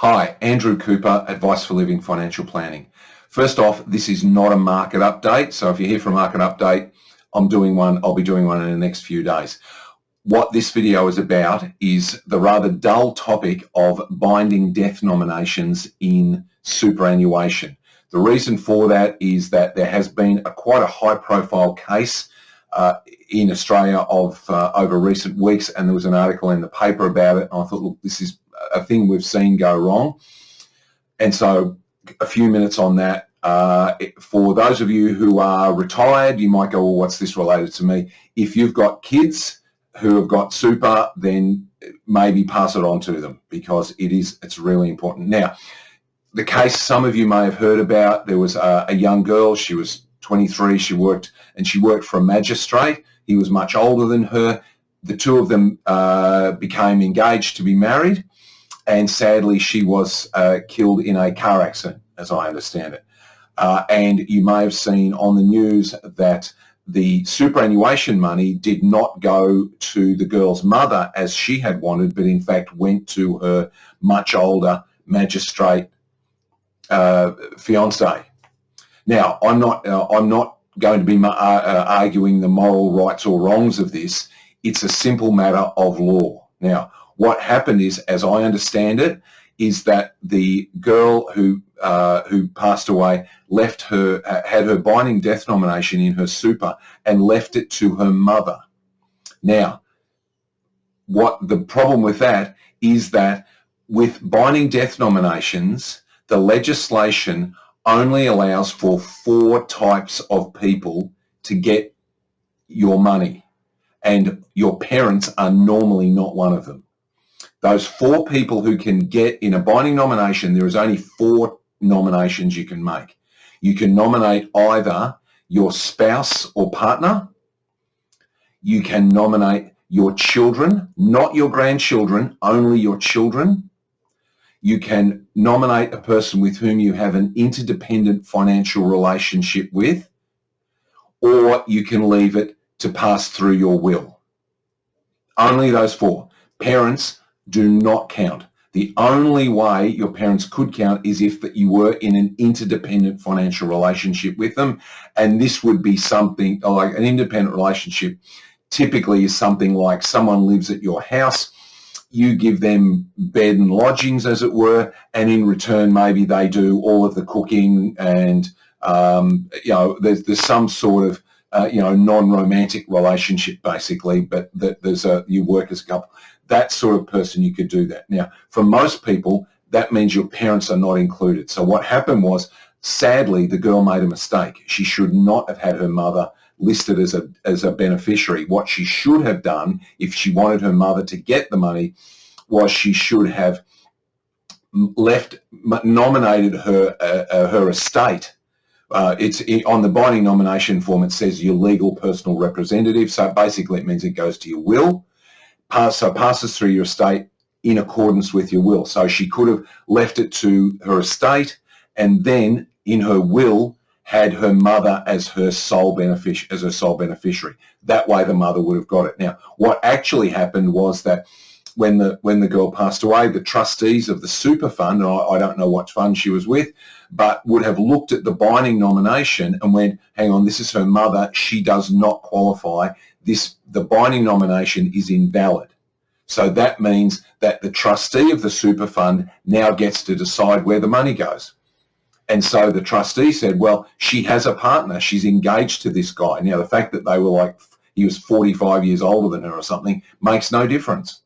Hi, Andrew Cooper, Advice for Living Financial Planning. First off, this is not a market update. So if you're here for a market update, I'll be doing one in the next few days. What this video is about is the rather dull topic of binding death nominations in superannuation. The reason for that is that there has been quite a high-profile case in Australia over recent weeks, and there was an article in the paper about it. And I thought, look, this is a thing we've seen go wrong. And so a few minutes on that. For those of you who are retired, you might go, well, what's this related to me? If you've got kids who have got super, then maybe pass it on to them, because it's really important. Now, the case some of you may have heard about, there was a young girl, she was 23, she worked for a magistrate. He was much older than her. The two of them became engaged to be married, and sadly she was killed in a car accident, as I understand it. And you may have seen on the news that the superannuation money did not go to the girl's mother as she had wanted, but in fact went to her much older magistrate fiance. Now, I'm not going to be arguing the moral rights or wrongs of this. It's a simple matter of law. Now, what happened is, as I understand it, is that the girl who passed away had her binding death nomination in her super and left it to her mother. Now, what the problem with that is that with binding death nominations, the legislation only allows for 4 types of people to get your money, and your parents are normally not one of them. Those 4 people who can get in a binding nomination, there is only 4 nominations you can make. You can nominate either your spouse or partner. You can nominate your children, not your grandchildren, only your children. You can nominate a person with whom you have an interdependent financial relationship with, or you can leave it to pass through your will. Only those 4. Parents do not count. The only way your parents could count is if that you were in an interdependent financial relationship with them, and this would be something like an independent relationship. Typically is something like someone lives at your house, you give them bed and lodgings, as it were, and in return maybe they do all of the cooking, and there's some sort of non-romantic relationship basically, but you work as a couple. That sort of person, you could do that. Now, for most people, that means your parents are not included. So what happened was, sadly, the girl made a mistake. She should not have had her mother listed as a beneficiary. What she should have done, if she wanted her mother to get the money, was she should have nominated her estate. It's on the binding nomination form. It says your legal personal representative. So basically, it means it goes to your will. So passes through your estate in accordance with your will. So she could have left it to her estate, and then in her will had her mother as her sole beneficiary. That way, the mother would have got it. Now, what actually happened was that when the girl passed away, the trustees of the super fund, and I don't know what fund she was with, but would have looked at the binding nomination and went, hang on, this is her mother, she does not qualify. The binding nomination is invalid. So that means that the trustee of the super fund now gets to decide where the money goes. And so the trustee said, well, she has a partner, she's engaged to this guy. Now, the fact that he was 45 years older than her or something makes no difference.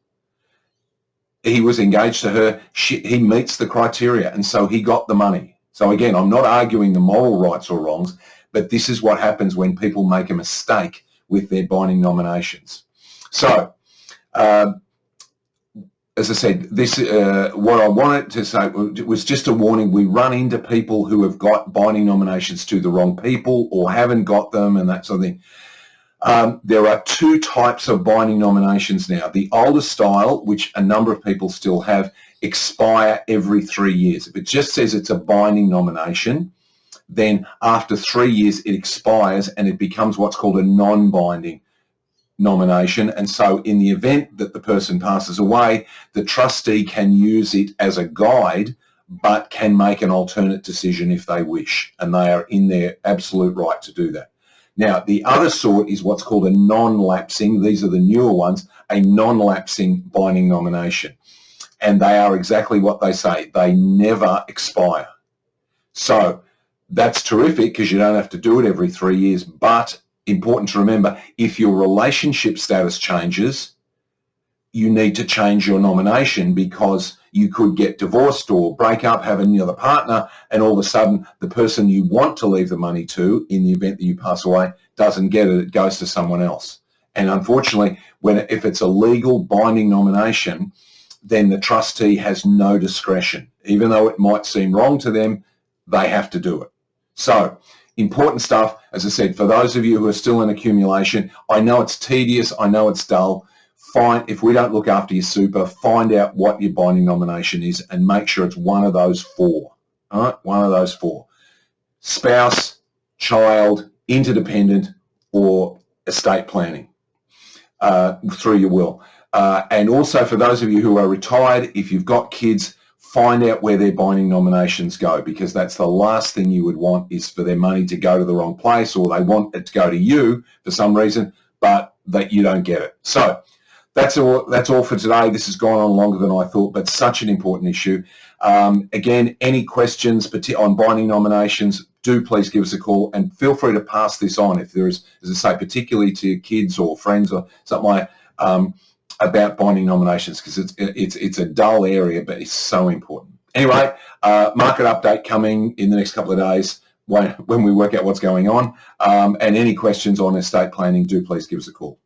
He was engaged to her, he meets the criteria, and so he got the money. So again, I'm not arguing the moral rights or wrongs, but this is what happens when people make a mistake with their binding nominations. So, as I said, what I wanted to say was just a warning. We run into people who have got binding nominations to the wrong people or haven't got them and that sort of thing. There are 2 types of binding nominations now. The older style, which a number of people still have, expire every 3 years. If it just says it's a binding nomination, then after 3 years it expires and it becomes what's called a non-binding nomination, and so in the event that the person passes away, the trustee can use it as a guide but can make an alternate decision if they wish, and they are in their absolute right to do that. Now, the other sort is what's called a non-lapsing, these are the newer ones, a non-lapsing binding nomination. And they are exactly what they say. They never expire. So that's terrific because you don't have to do it every 3 years, but important to remember, if your relationship status changes, you need to change your nomination because you could get divorced or break up, have another partner, and all of a sudden the person you want to leave the money to in the event that you pass away doesn't get it, it goes to someone else. And unfortunately, if it's a legal binding nomination, then the trustee has no discretion. Even though it might seem wrong to them, they have to do it. So, important stuff. As I said, for those of you who are still in accumulation, I know it's tedious, I know it's dull. If we don't look after your super, find out what your binding nomination is and make sure it's one of those four. All right, one of those four. Spouse, child, interdependent, or estate planning through your will. And also for those of you who are retired, if you've got kids, find out where their binding nominations go, because that's the last thing you would want is for their money to go to the wrong place, or they want it to go to you for some reason, but that you don't get it. So that's all for today. This has gone on longer than I thought, but such an important issue. Again, any questions on binding nominations, do please give us a call, and feel free to pass this on if there is, as I say, particularly to your kids or friends or something like about binding nominations, because it's a dull area, but it's so important. Anyway, market update coming in the next couple of days when we work out what's going on. And any questions on estate planning, do please give us a call.